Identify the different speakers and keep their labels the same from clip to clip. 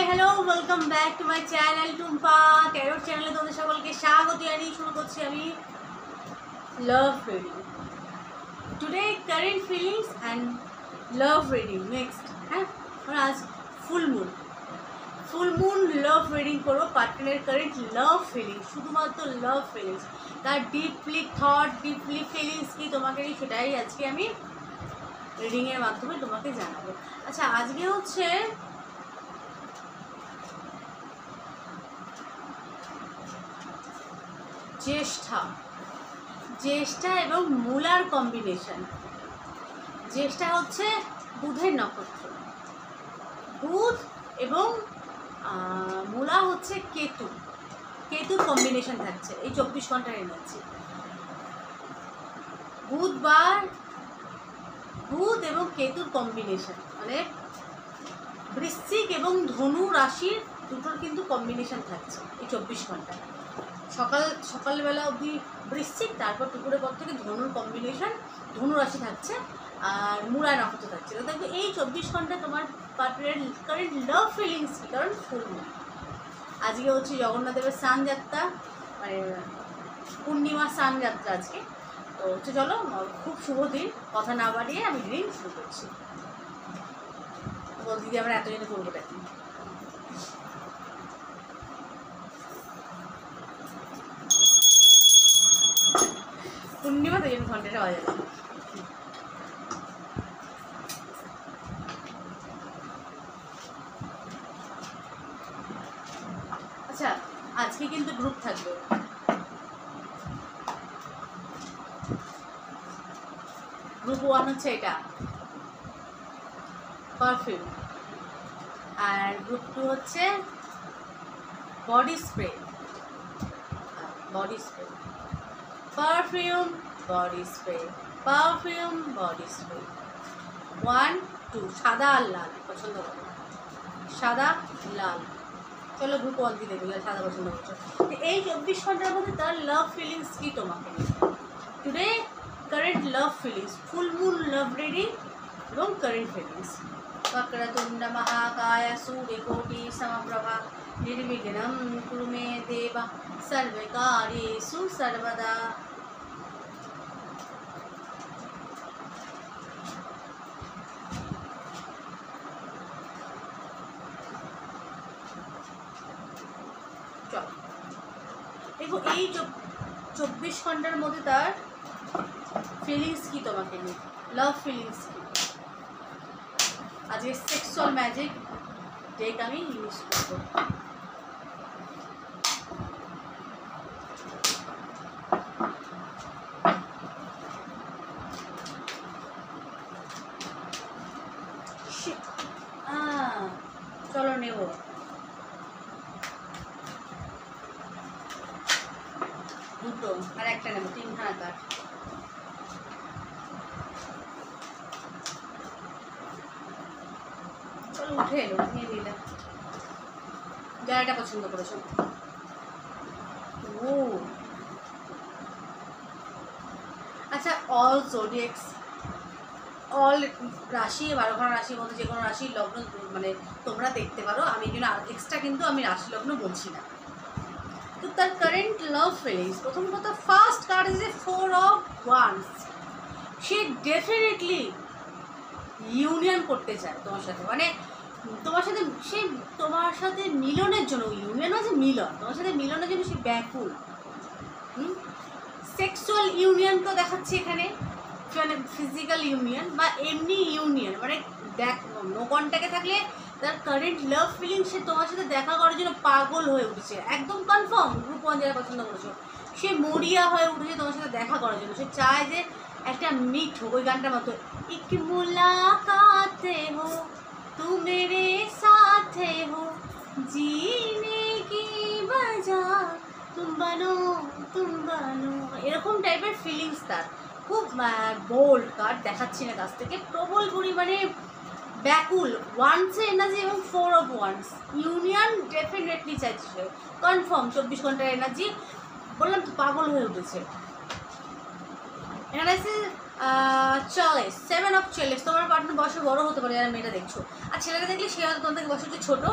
Speaker 1: Hello welcome back to my channel Tumpa tarot चैनले तुम्हारे सकलके स्वागत জানিয়ে শুরু করছি আমি love reading today current feelings and love reading next হ্যাঁ আমরা আজ ফুল মুন লাভ রিডিং করব পার্টনারের কারেন্ট লাভ ফিলিংস শুধুমাত্র লাভ ফিলিংস তার ডিপলি থট ডিপলি ফিলিংস কি তোমাকে সেটাই আজকে আমি রিডিং এর মাধ্যমে তোমাকে জানাবো। আচ্ছা আজকে হচ্ছে ज्येष्ठा एवं मूलार कम्बिनेशन। ज्येष्ठा होच्छे बुधेर नक्षत्र, बुध एवं मूला होच्छे केतुर कम्बिनेशन थाकছে এই 24 ঘন্টার এনার্জি। बुध एवं केतुर कम्बिनेशन माने বৃশ্চিক এবং ধনু রাশির দুটোর কিন্তু কম্বিনেশন থাকছে এই 24 ঘন্টায়। সকালবেলা অবধি বৃশ্চিক, তারপর দুপুরের পর থেকে ধনুর কম্বিনেশন, ধনু রাশি থাকছে আর মূলা নক্ষত্র থাকছে। তো দেখবে এই 24 ঘন্টা তোমার পার্টনারের কারেন্ট লাভ ফিলিংস কি, কারণ ফুল মুন। আজকে হচ্ছে জগন্নাথ দেবের স্নান যাত্রা, মানে পূর্ণিমা স্নান যাত্রা আজকে। তো হচ্ছে চলো খুব শুভ দিন, কথা না বাড়িয়ে আমি রিডিং শুরু করছি। বল দিদি আমরা এতজনে করবো নাকি? পূর্ণিমা তো এই ঘন্টাটা বাজে। আচ্ছা আজকে কিন্তু গ্রুপ থাকবে, গ্রুপ 1 হচ্ছে এটা পারফিউম, আর গ্রুপ 2 হচ্ছে body spray. Perfume body spray, perfume body spray 1 2 সাদা আর লাল পছন্দ করো, সাদা লাল। চলো গ্রুপ 1 দিয়ে দেবো, সাদা পছন্দ করছো। এই 24 ঘন্টার মধ্যে তার লাভ ফিলিংস কি তোমাকে today current love feelings, full moon love reading এবং কারেন্ট ফিলিংস। वक्रतुंड महाकाय सूर्यकोटि समप्रभा निर्विघ्नं कुरु मे देव सर्वकार्येषु सर्वदा। देखो এই 24 ঘন্টার মধ্যে তার ফিলিংস কি তোমাকে নিয়ে, লাভ ফিলিংস কি। আজকে সেক্সুয়াল ম্যাজিক ডেক আমি ইউজ করবো। চলো নেব দুটো আর একটা নেব, 3খানা কাঠ। উঠে এলো, নিয়ে নিলাম। যারা এটা পছন্দ করেছো। ও আচ্ছা, অল জোডিয়াক্স, অল রাশি 12খানা রাশির মধ্যে যে কোনো রাশির লগ্ন মানে তোমরা দেখতে পারো। আমি কিন্তু এক্সট্রা কিন্তু আমি রাশি লগ্ন বলছি না। তো তার কারেন্ট লাভ ফিলিংস, প্রথম কথা first card is a 4 of wands. Say definitely union করতে চায় তোমার সাথে, মানে তোমার সাথে সে তোমার সাথে মিলনের জন্য, ইউনিয়ন আছে মিলন, তোমার সাথে মিলনের জন্য সে ব্যাকুল। সেক্সুয়াল ইউনিয়নকেও দেখাচ্ছে এখানে, মানে ফিজিক্যাল ইউনিয়ন বা এমনি ইউনিয়ন, মানে নো কন্ট্যাক্টে থাকলে তার কারেন্ট লাভ ফিলিং সে তোমার সাথে দেখা করার জন্য পাগল হয়ে উঠেছে, একদম কনফার্ম। গ্রুপ 1 যারা পছন্দ করেছো সে মরিয়া হয়ে উঠেছে তোমার সাথে দেখা করার জন্য। সে চায় যে একটা মিট হোক, ওই গানটার মতো এক মুলাকাতে হো तू मेरे साथ हो जीने की वजह तुम बनो এরকম টাইপের ফিলিংস তার। খুব বোল্ড কার্ড দেখাচ্ছি না কাছ থেকে, প্রবল পরিমাণে ব্যাকুল, ওয়ান্সে এনার্জি এবং 4 অফ ওয়ান্স ইউনিয়ন ডেফিনেটলি চাইছে, কনফার্ম। 24 ঘন্টার এনার্জি, বললাম তো পাগল হয়ে উঠেছে। এখানে আছে 40 7 অফ 40। তোমার পার্টনার বয়সে বড় হতে পারে যারা মেয়েটা দেখছো, আর ছেলেটা দেখলে সে হয়তো তোমার থেকে বয়সে একটু ছোটো।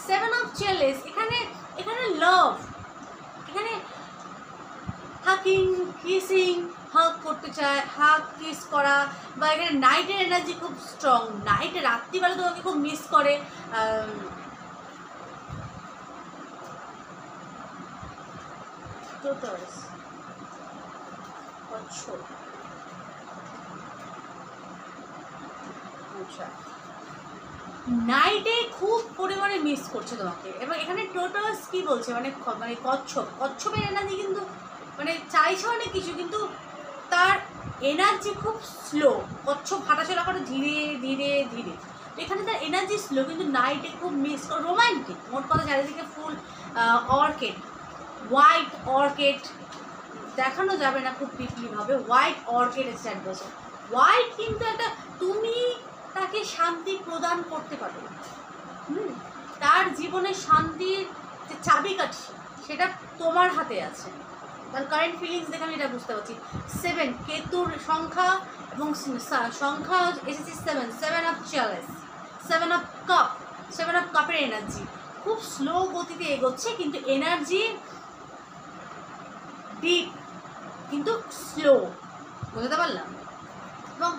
Speaker 1: সেভেন অফ চেলেস, এখানে এখানে লাভ, এখানে হাকিং, কিসিং, হাগ করতে চায়, হাগ কিস করা, বা এখানে নাইটের এনার্জি খুব স্ট্রং, নাইটে রাত্রিবেলা তোমাকে খুব মিস করে। আচ্ছা, নাইটে খুব পরিমাণে মিস করছে তোমাকে। এবং এখানে টোটাস কি বলছে, মানে মানে কচ্ছপের এনার্জি কিন্তু মানে চাইছে অনেক কিছু, কিন্তু তার এনার্জি খুব স্লো। কচ্ছপ হাঁটাচলা করে ধীরে ধীরে ধীরে, তো এখানে তার এনার্জি স্লো, কিন্তু নাইটে খুব মিস করে। রোমান্টিক, মোট কথা চারিদিকে ফুল অর্কিড, হোয়াইট অর্কিড, দেখানো যাবে না খুব ডিপলিভাবে, হোয়াইট অর্কিড এসে বছর। হোয়াইট কিন্তু একটা, তুমি তাকে শান্তি প্রদান করতে পারো, তার জীবনে শান্তির যে চাবিকাঠি সেটা তোমার হাতে আছে। তার কারেন্ট ফিলিংস দেখে আমি এটা বুঝতে পারছি। 7 কেতুর সংখ্যা এবং সংখ্যা এসেছে 7, 7 অফ চেলেস, 7 অফ কাপ, 7 অফ কাপের এনার্জি খুব স্লো গতিতে এগোচ্ছে, কিন্তু এনার্জি ডিপ কিন্তু স্লো, বুঝতে পারলাম। এবং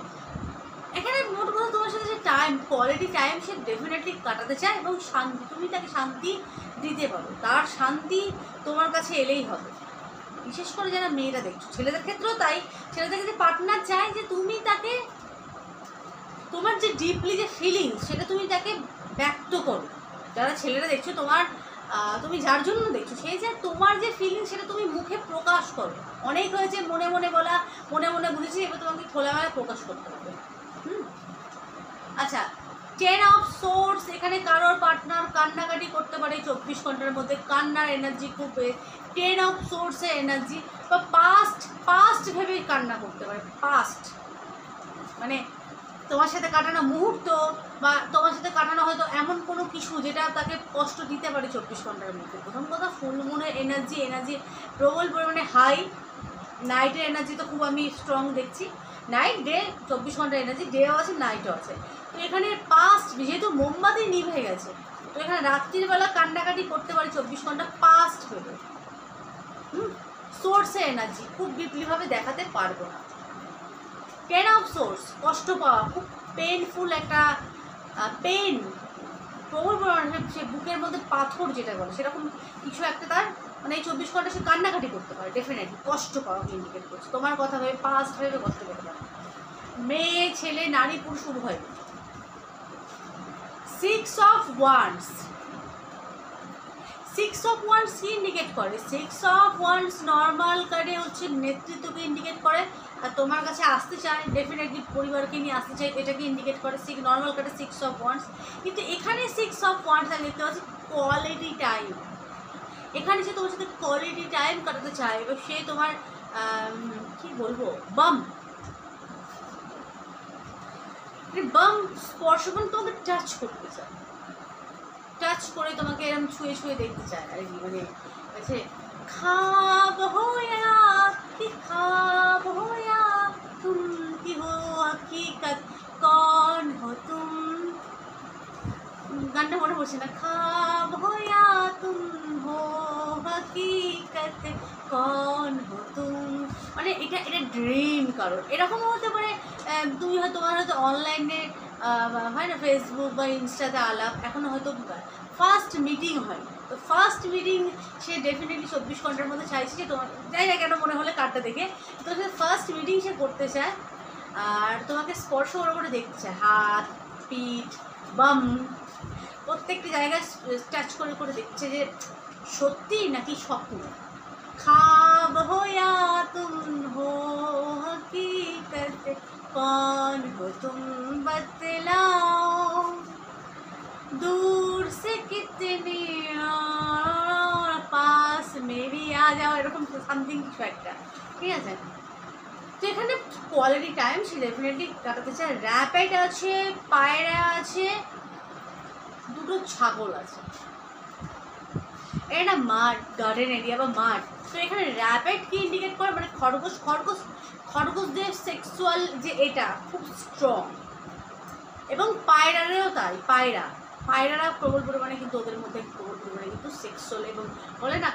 Speaker 1: এখানে মোট কথা তোমার সাথে যে টাইম, কোয়ালিটি টাইম সে ডেফিনেটলি কাটাতে চায়, এবং শান্তি, তুমি তাকে শান্তি দিতে পারো, তার শান্তি তোমার কাছে এলেই হবে। বিশেষ করে যারা মেয়েরা দেখছো, ছেলেদের ক্ষেত্রেও তাই, ছেলেদের যে পার্টনার চায় যে তুমি তাকে, তোমার যে ডিপলি যে ফিলিংস সেটা তুমি তাকে ব্যক্ত করো। যারা ছেলেরা দেখছো, তোমার তুমি যার জন্য দেখছো, সেই যে তোমার যে ফিলিংস সেটা তুমি মুখে প্রকাশ করো। অনেক হয়েছে মনে মনে বলা, মনে মনে বুঝেছি, এবার তোমাকে খোলামেলা প্রকাশ করতে হবে। আচ্ছা, 10 অফ সোর্স, এখানে কারোর পার্টনার কান্নাকাটি করতে পারে 24 ঘন্টার মধ্যে, কান্নার এনার্জি খুব। 10 অফ সোর্সের এনার্জি, বা পাস্ট ভেবে কান্না করতে পারে, পাস্ট মানে তোমার সাথে কাটানো মুহূর্ত, বা তোমার সাথে কাটানো হয়তো এমন কোনো কিছু যেটা তাকে কষ্ট দিতে পারে 24 ঘন্টার মধ্যে। প্রথম কথা, ফুল মুনের এনার্জি প্রবল পরিমাণে হাই। নাইটের এনার্জি তো খুব আমি স্ট্রং দেখছি, নাইট ডে 24 ঘন্টার এনার্জি, ডেও আছে নাইটও আছে। তো এখানে পাস্ট, যেহেতু মোমবাতি নিভে গেছে, তো এখানে রাত্রির বেলা কান্নাকাটি করতে পারে 24 ঘন্টা পাস্ট ভেবে। সোর্সের এনার্জি খুব ডিপলিভাবে দেখাতে পারবো না। 10 অফ সোর্স, কষ্ট পাওয়া, খুব পেনফুল একটা পেন, প্রবল পরিমাণে সে বুকের মধ্যে পাথর যেটা বলে সেরকম কিছু একটা তার, মানে এই 24 ঘন্টা সে কান্নাকাটি করতে পারে, ডেফিনেটলি কষ্ট পাওয়াকে ইন্ডিকেট করছে। তোমার কথা ভেবে, পাস্ট ভেবে কষ্ট পেতে পারে, মেয়ে ছেলে নারী পুরুষ উভয়। 6 অফ ওয়ান্ডস, 6 অফ ওয়ান্ডস কি ইন্ডিকেট করে? 6 অফ ওয়ান্ডস নর্মাল কার্ডে হচ্ছে নেতৃত্বকে ইন্ডিকেট করে, আর তোমার কাছে আসতে চায়, ডেফিনেটলি পরিবারকে নিয়ে আসতে চায়, এটাকে ইন্ডিকেট করে নর্মাল কার্ডে 6 অফ ওয়ান্ডস। কিন্তু এখানে 6 অফ ওয়ান্ডস আমি দেখতে পাচ্ছি কোয়ালিটি টাইম, এখানে সে তোমার সাথে কোয়ালিটি টাইম কাটাতে চায়, এবার সে তোমার কি বলবো, বাম স্পর্শ করে তোমাকে টাচ করতে চায়, টাচ করে তোমাকে এরকম ছুঁয়ে ছুঁয়ে দেখতে চায় আর কি। মানে আছে খাব হোয়া কি, খাব হোয়া তুম কি হো হकीकत कौन हो तुम, গানটা মনে পড়ছে না। খাব হোয়া তুম হো হकीकत कौन हो तुम, মানে এটা ড্রিম কারোর, এরকমও হতে পারে। তুমি হয়তো, তোমার হয়তো অনলাইনে হয় না, ফেসবুক বা ইনস্টাতে আলাপ, এখনও হয়তো ফার্স্ট মিটিং হয়, তো ফার্স্ট মিটিং সে ডেফিনেটলি 24 ঘন্টার মধ্যে চাইছে যে তোমার, যাই না কেন মনে হলে কার্ডটা দেখে, তো সে ফার্স্ট মিটিং সে করতে চায়, আর তোমাকে স্পর্শ করে দেখতে চায়, হাত, পিঠ, বাম, প্রত্যেকটি জায়গায় টাচ করে করে দেখছে যে সত্যি নাকি স্বপ্ন। খাব হোয়া তুম হো হकीकत कौन हो तुम बतलाओ, दूर से कितने पास मेरी आ जाओ, এরকম সামথিং কিছু একটা, ঠিক আছে। তো এখানে কোয়ালিটি টাইম সে ডেফিনেটলি কাটাতে চায়। র্যাপিড আছে, পায়রা আছে, দুটো ছাগল আছে, এটা মাঠ, গার্ডেন এরিয়া বা মাঠ। তো এখানে র্যাপিড কি ইন্ডিকেট করে, মানে খরগোশদের সেক্সুয়াল যে এটা খুব স্ট্রং, এবং পায়রারেও তাই, পায়রা পায়রারা প্রবল পরিমাণে কিন্তু ওদের মধ্যে প্রবল পরিমাণে কিন্তু সেক্সুয়াল এবং বলে না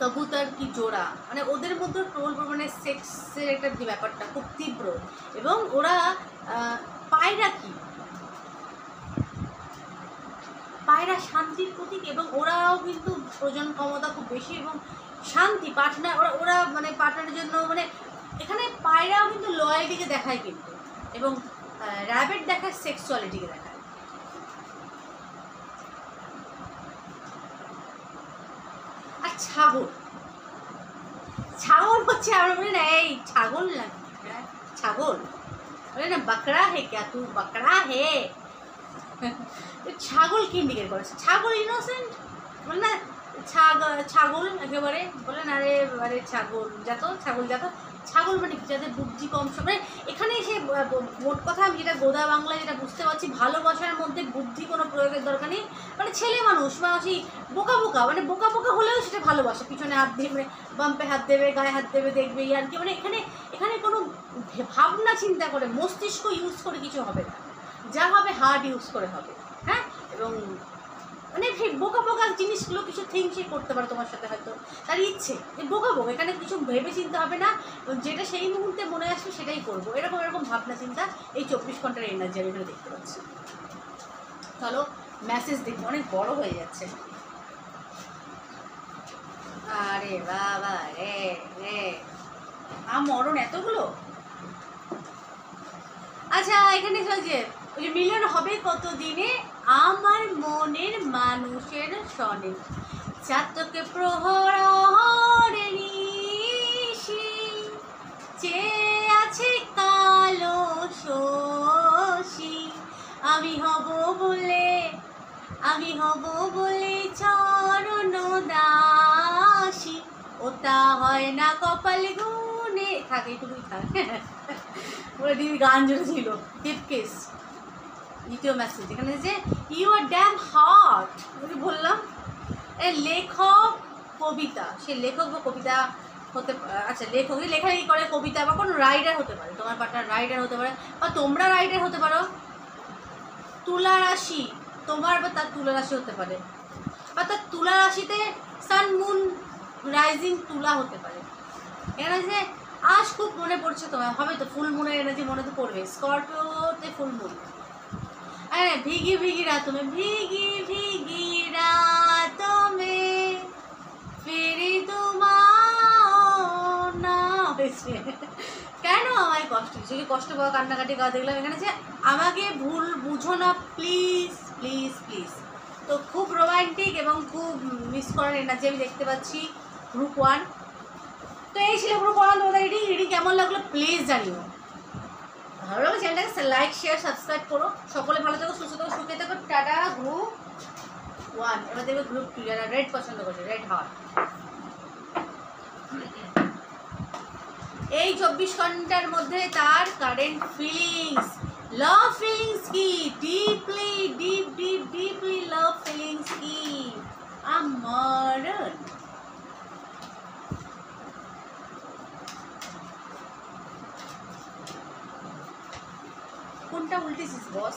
Speaker 1: কবুতর কি জোড়া, মানে ওদের মধ্যে প্রবল পরিমাণে সেক্সের একটা যে ব্যাপারটা খুব তীব্র। এবং ওরা পায়রা কি, পায়রা শান্তির প্রতীক, এবং ওরাও কিন্তু প্রজনন ক্ষমতা খুব বেশি এবং শান্তি পার্টনার, ওরা ওরা মানে পার্টনারের জন্য মানে এখানে পায়রাও কিন্তু লয়ালিটিকে দেখায় কিন্তু, এবং র্যাবিট দেখায় সেক্সুয়ালিটিকে দেখায়। আর ছাগল, ছাগল হচ্ছে আমরা বলি না এই ছাগল না, হ্যাঁ ছাগল বলে না বকরা হে ক্যা তু বকরা হে, ছাগল কি ইন্ডিকেট করে? ছাগল ইনোসেন্ট বলে না, ছাগল একেবারে বলে না আরে আরে ছাগল জাত, ছাগল জাত, ছাগল মানে যাদের বুদ্ধি কম, মানে এখানে এসে মোট কথা আমি যেটা গোদা বাংলায় যেটা বুঝতে পারছি, ভালোবাসার মধ্যে বুদ্ধি কোনো প্রয়োগের দরকার নেই। মানে ছেলে মানুষ বা সেই বোকা বোকা, মানে বোকা বোকা হলেও সেটা ভালোবাসা, পিছনে হাত দেবে, বাম্পে হাত দেবে, গায়ে হাত দেবে, দেখবে আর কি, মানে এখানে এখানে কোনো ভাবনা চিন্তা করে মস্তিষ্ক ইউজ করে কিছু হবে না, যা হবে হার্ট ইউজ করে হবে। হ্যাঁ, এবং মানে সেই বোকা বোকা জিনিসগুলো কিছু থিঙ্ক সে করতে পারে তোমার সাথে, হয়তো তার ইচ্ছে যে বোকা বোকা, এখানে কিছু ভেবে চিন্তা হবে না, যেটা সেই মুহূর্তে মনে আসবে সেটাই করবো, এরকম এরকম ভাবনা চিন্তা এই 24 ঘন্টার এনার্জি আমি এখানে দেখতে পাচ্ছি। চলো মেসেজ দেখবো, অনেক বড় হয়ে যাচ্ছে। আরে বাবা রে রে, মরণ এতগুলো। আচ্ছা এখানে চলছে ওই যে মিলন হবে কত দিনে আমার মনের মানুষের সনে, চাতকে প্রহরে নিশি চেয়ে আছে কালো শশী, আমি হব বলে চরণ দাসী, ওটা হয় না কপাল গুনে, থাকে এইটুকুই থাকে। ওরা দিদি গান জুড়েছিল টিপকেস। দ্বিতীয় মেসেজ এখানে যে ইউ আর ড্যাম হট, বললাম লেখক কবিতা, সে লেখক বা কবিতা হতে, আচ্ছা লেখক লেখালেখি করে, কবিতা বা কোনো রাইডার হতে পারে, তোমার পার্টনার রাইডার হতে পারে, বা তোমরা রাইডার হতে পারো। তুলা রাশি তোমার বা তার তুলা রাশি হতে পারে, বা তার তুলা রাশিতে সান মুন রাইজিং তুলা হতে পারে। এখানে যে আজ খুব মনে পড়ছে তোমার, হবে তো ফুল মুনের এনার্জি মনে তো পড়বে, স্করপিওতে ফুল মুন। আরে ভিগি ভিগি রাতোं में, ভিগি ভিগি রাতों में ফিরি তোমার না হয়েছে, কেন আমায় কষ্ট হচ্ছে, কষ্ট পাওয়া কান্নাকাটি গাওয়া দেখলাম। এখানে যে আমাকে ভুল বুঝো না প্লিজ প্লিজ প্লিজ। তো খুব রোমান্টিক এবং খুব মিস করার এনার্জি আমি দেখতে পাচ্ছি গ্রুপ 1। তো এই ছিল গ্রুপ 1 তোমাদের রিডিং কেমন লাগলো প্লিজ জানিও। ভালো লাগলে চ্যানেলটাকে লাইক শেয়ার সাবস্ক্রাইব করো। সকলে ভালো থাকো, সুস্থ থাকো, সুখে থাকো। টাটা। গ্রুপ 1 এবার দেখবে গ্রুপ 2 যারা রেড পছন্দ করছে, রেড হার্ট। এই 24 ঘন্টার মধ্যে তার কারেন্ট ফিলিংস, লাভ ফিলিংস কি, ডিপলি ডিপলি লাভ ফিলিংস কি আমার। কোনটা উল্টেছিস বস?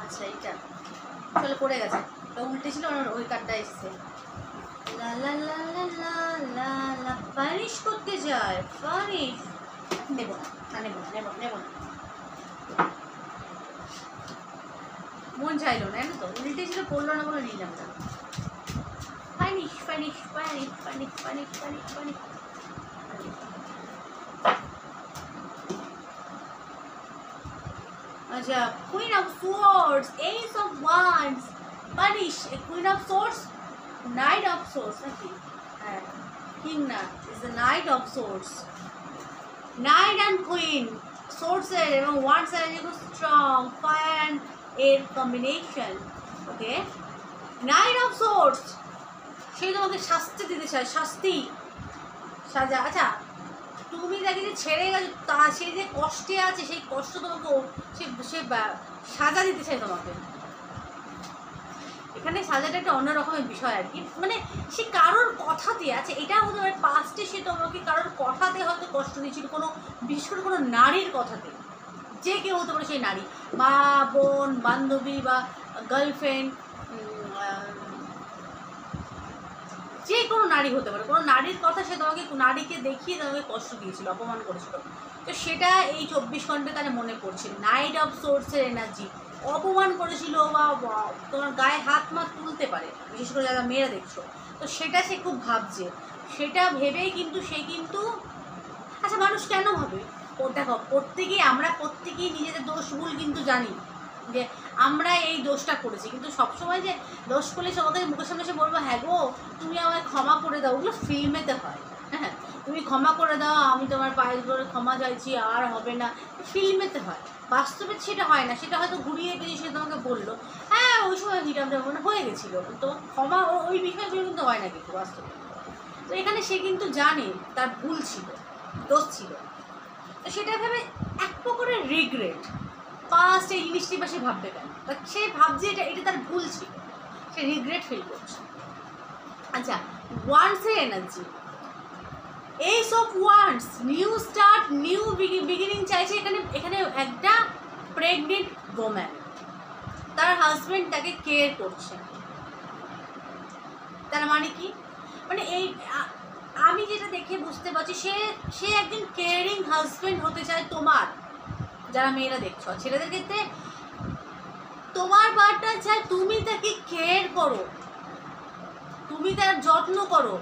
Speaker 1: আচ্ছা এইটা চলো পড়ে গেছে, তো উল্টে ছিল ওই কার্ডটা এসছে। লা লা লা লা লা লা লা, পানিশ করতে যায়, পানিশ নেব না, নেব না, নেব না, মন চাইলো না, জানো তো উল্টে ছিল, পড়লো না বলে নিলাম না। Punish punish punish punish punish punish punish. আচ্ছা queen of swords, ace of wands, punish. Queen of swords, knight of swords নাকি, হ্যাঁ কিং না, is the knight of swords. Knight and queen সোর্সের এবং ওয়ান্ডসের খুব স্ট্রং ফায়ার অ্যান্ড এর combination. Okay, knight of swords সেই তোমাকে শাস্তি দিতে চায়, শাস্তি সাজা। আচ্ছা তুমি তাকে যে ছেড়ে গেছো, তা সে যে কষ্টে আছে, সেই কষ্ট তোমাকে সে সাজা দিতে চায় তোমাকে। এখানে সাজাটা একটা অন্যরকমের বিষয় আর কি, মানে সে কারোর কথাতে আছে, এটা হতে পারে পাস্টে সে তোমাকে কারোর কথাতে হয়তো কষ্ট দিচ্ছিল, কোনো বিশেষ করে কোনো নারীর কথাতে, যে কেউ হতে পারে সেই নারী, মা বোন বান্ধবী বা গার্লফ্রেন্ড, যে কোনো নারী হতে পারে, কোনো নারীর কথা সে তোমাকে, নারীকে দেখিয়ে তোমাকে কষ্ট দিয়েছিল, অপমান করেছিল, তো সেটা এই 24 ঘন্টা তার মনে পড়ছে। নাইট অফ সোর্সের এনার্জি, অপমান করেছিল বা তোমার গায়ে হাত মাত তুলতে পারে, বিশেষ করে যারা মেয়েরা দেখছো, তো সেটা সে খুব ভাবছে। সেটা ভেবেই কিন্তু সে কিন্তু, আচ্ছা মানুষ কেন ভাবে, ও দেখো আমরা প্রত্যেকেই নিজেদের দোষ ভুল কিন্তু জানি যে আমরা এই দোষটা করেছি, কিন্তু সবসময় যে দোষ করলে সবাইকে মুখের সামনে এসে বলবো হ্যাঁ গো তুমি আমায় ক্ষমা করে দাও, ওগুলো ফিল্মেতে হয়। হ্যাঁ, তুমি ক্ষমা করে দাও, আমি তোমার পায়ে ধরে ক্ষমা চাইছি, আর হবে না, ফিল্মেতে হয়। বাস্তবে সেটা হয় না, সেটা হয়তো ঘুরিয়ে পেরিয়ে সে তোমাকে বললো হ্যাঁ ওই সময় হিটামটা মনে হয়ে গেছিলো, তো ক্ষমা ওই বিষয়গুলো কিন্তু হয় না কিন্তু বাস্তবে। তো এখানে সে কিন্তু জানে তার ভুল ছিল, দোষ ছিল, তো সেটা ভেবে এক প্রকারের রিগ্রেট, পাস্ট এই জিনিসটি বা সে ভাববে কেন, সে ভাবছে এটা তার ভুল ছিল, সে রিগ্রেট ফিল করছে। আচ্ছা, ওয়ান্সের এনার্জি, এই সব ওয়ান্স, নিউ স্টার্ট, নিউ বিগিনিং চাইছে। এখানে একটা প্রেগনেন্ট ওম্যান, তার হাজব্যান্ড তাকে কেয়ার করছে, তার মানে কি, মানে এই আমি যেটা দেখে বুঝতে পারছি সে একজন কেয়ারিং হাজব্যান্ড হতে চায় তোমার, যারা মেয়েরা দেখছো। ছেলেদের ক্ষেত্রে তোমার পার্টনার চায় তুমি তাকে কেয়ার করো, তুমি তার যত্ন করো,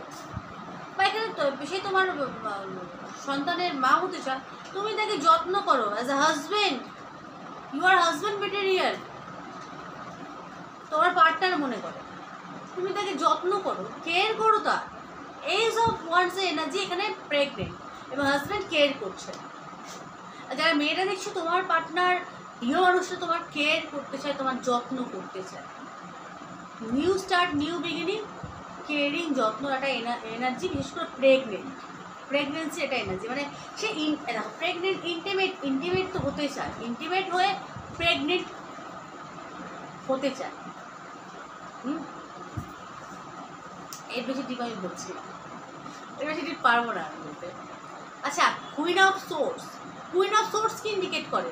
Speaker 1: বা এখানে সে তোমার সন্তানের মা হতে চায়, তুমি তাকে যত্ন করো as a husband, you are husband material, তোমার পার্টনার মনে করো, তুমি তাকে যত্ন করো, কেয়ার করো তার। এই সব ওয়ার্ডসের এনার্জি এখানে প্রেগনেন্ট এবং হাজব্যান্ড কেয়ার করছে। যারা মেয়েরা দেখছো তোমার পার্টনার, প্রিয় মানুষটা তোমার কেয়ার করতে চায়, তোমার যত্ন করতে চায়। New start, new beginning, caring, যত্ন, একটা এনার্জি, বিশেষ করে প্রেগনেন্সি এটা এনার্জি, মানে সে প্রেগনেন্ট, ইন্টিমেট তো হতে চায়, ইন্টিমেট হয়ে প্রেগনেন্ট হতে চায়। এর বেশি ঠিক আমি বলছি না, এর বেশি ঠিক পারবো না আমি বলতে। আচ্ছা, কুইন অফ সোর্স কি ইন্ডিকেট করে?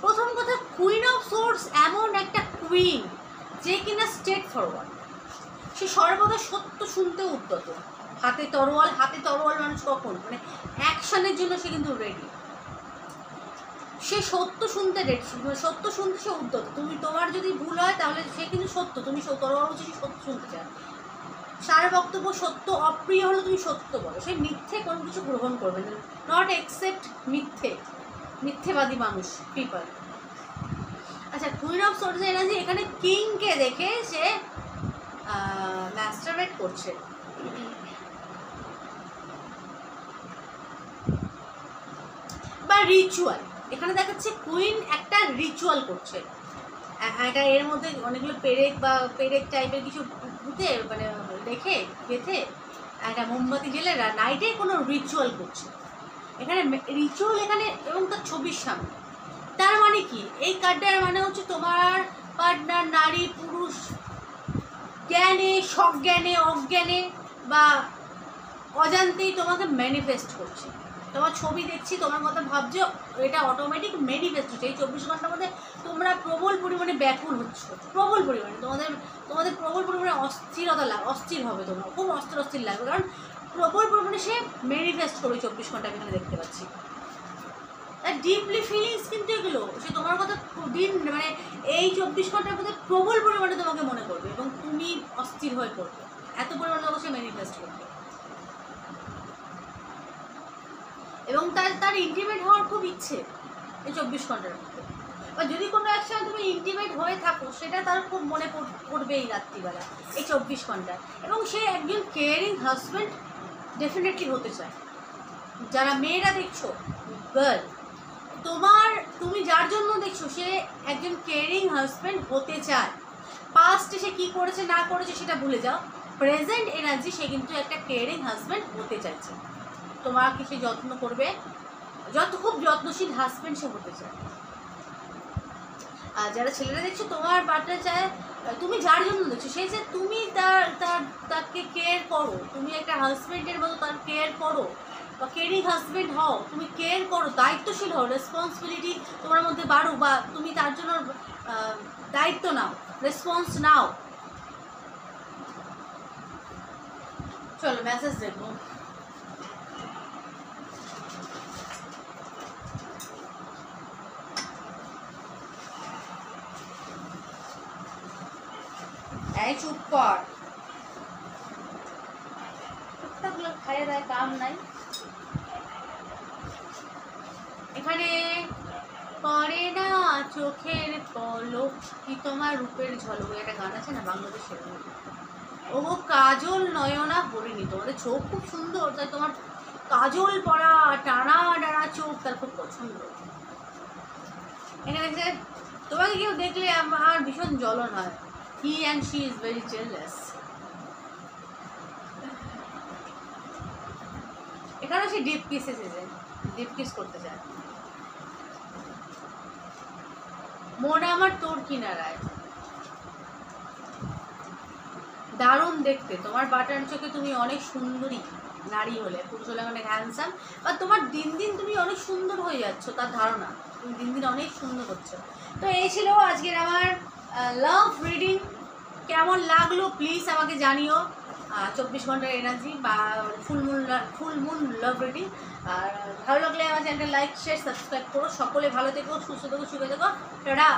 Speaker 1: প্রথম কথা, কুইন অফ সোর্স এমন একটা কুইন যে কিনা স্ট্রেট ফরওয়ার্ড, সে সর্বদা সত্য শুনতে উদ্যত, হাতে তরোয়াল মানুষ কখন, মানে অ্যাকশনের জন্য সে কিন্তু রেডি, সে সত্য শুনতে রেডি, সত্য শুনতে সে উদ্যত। তোমার যদি ভুল হয় তাহলে সে কিন্তু সত্য, তুমি তরোয়াল বলছো, সে সত্য শুনতে চায়, সার বক্তব্য সত্য, অপ্রিয় হলে তুমি সত্য বলো, সে মিথ্যে কোনো কিছু গ্রহণ করবে না, নট একসেপ্ট মিথ্যেবাদী মানুষ, পিপল। আচ্ছা, কুইন অফ সোর্স এনার্জি এখানে কিংকে দেখে সে ম্যাস্টারবেট করছে, বা রিচুয়াল, এখানে দেখাচ্ছে কুইন একটা রিচুয়াল করছে, একটা এর মধ্যে অনেকগুলো পেরেক টাইপের কিছু পুঁতে, মানে রেখে গেঁথে একটা মোমবাতি জেলে নাইটে কোনো রিচুয়াল করছে। এখানে রিচুয়াল এখানে, এবং তার ছবির সামনে, তার মানে কি, এই কার্ডটার মানে হচ্ছে তোমার পার্টনার নারী পুরুষ জ্ঞানে, সজ্ঞানে, অজ্ঞানে বা অজান্তেই তোমাকে ম্যানিফেস্ট করছে। তোমার ছবি দেখছি, তোমার কথা ভাবছো, এটা অটোমেটিক ম্যানিফেস্ট হচ্ছে। এই 24 ঘন্টার মধ্যে তোমরা প্রবল পরিমাণে ব্যাকুল হচ্ছ, প্রবল পরিমাণে তোমাদের প্রবল পরিমাণে অস্থির হবে, তোমরা খুব অস্থির লাগবে, কারণ প্রবল পরিমাণে সে ম্যানিফেস্ট করবে 24 ঘন্টা, আমি এখানে দেখতে পাচ্ছি। ডিপলি ফিলিংস কিন্তু এগুলো, সে তোমার কথা মানে এই 24 ঘন্টার মধ্যে প্রবল পরিমাণে তোমাকে মনে করবে এবং তুমি অস্থির হয়ে পড়বে, এত পরিমাণে তোমাকে সে ম্যানিফেস্ট করবে। এবং তার ইন্টিমেট হওয়ার খুব ইচ্ছে এই 24 ঘন্টার মধ্যে, বা যদি কোনো একসময় তুমি ইন্টিমেট হয়ে থাকো, সেটা তার খুব মনে পড়বে এই রাত্রিবেলা, এই 24 ঘন্টা। এবং সে একজন কেয়ারিং হাজব্যান্ড ডেফিনেটলি হতে চায়। যারা মেয়েরা দেখছো, গার্ল, তুমি যার জন্য দেখছো, সে একজন কেয়ারিং হাজব্যান্ড হতে চায়। পাস্টে সে কী করেছে না করেছে সেটা ভুলে যাও, প্রেজেন্ট এনার্জি সে কিন্তু একটা কেয়ারিং হাজব্যান্ড হতে চাইছে, তোমাকে সে যত্ন করবে, খুব যত্নশীল হাজব্যান্ড সে হতে চায়। আর যারা ছেলেরা দেখছো, তোমার পার্টনার চায়, তুমি যার জন্য দেখছো, সে যে তুমি তাকে কেয়ার করো, তুমি একটা হাজব্যান্ডের মতো তার কেয়ার করো, বা কেয়ারিং হাজব্যান্ড হও, তুমি কেয়ার করো, দায়িত্বশীল হও, রেসপন্সিবিলিটি তোমার মধ্যে বাড়ো, বা তুমি তার জন্য দায়িত্ব নাও, রেসপন্স নাও। চলো মেসেজ দেখবো। এই চুপ কর, কুত্তাগুলো খাইয়ে দেয়, কাম নাই। এখানে পরে না চোখের পলক কি তোমার রূপের ঝলক, একটা গান আছে না বাংলাদেশের, ও কাজল নয়না পরিণী, তোমাদের চোখ খুব সুন্দর, তাই তোমার কাজল পরা টানা টানা চোখ তার খুব পছন্দ। এখানে যে তোমাকে কেউ দেখলে আমার ভীষণ জ্বলন হয়। He and she is very jealous. এখানেও সে ডিপ কিস এসেছে, ডিপ কিস করতে চায়। মন আমার তোর কিনারায়, দারুণ দেখতে, তোমার বাটার চোখে তুমি অনেক সুন্দরী নারী হলে, পুরুষ হলে অনেক হ্যান্ডসাম, বা তোমার দিন দিন তুমি অনেক সুন্দর হয়ে যাচ্ছ তার ধারণা, তুমি দিন দিন অনেক সুন্দর হচ্ছ। তো এই ছিল আজকের আমার লাভ রিডিং। কেমন লাগলো প্লিজ আমাকে জানিও। 24 ঘন্টার এনার্জি বা ফুল মুন লাভ রিডিং। আর ভালো লাগলে আমার চ্যানেলটা লাইক শেয়ার সাবস্ক্রাইব করো। সকলে ভালো থেকো, সুস্থ থেকো, সুখে থেকো। টাটা।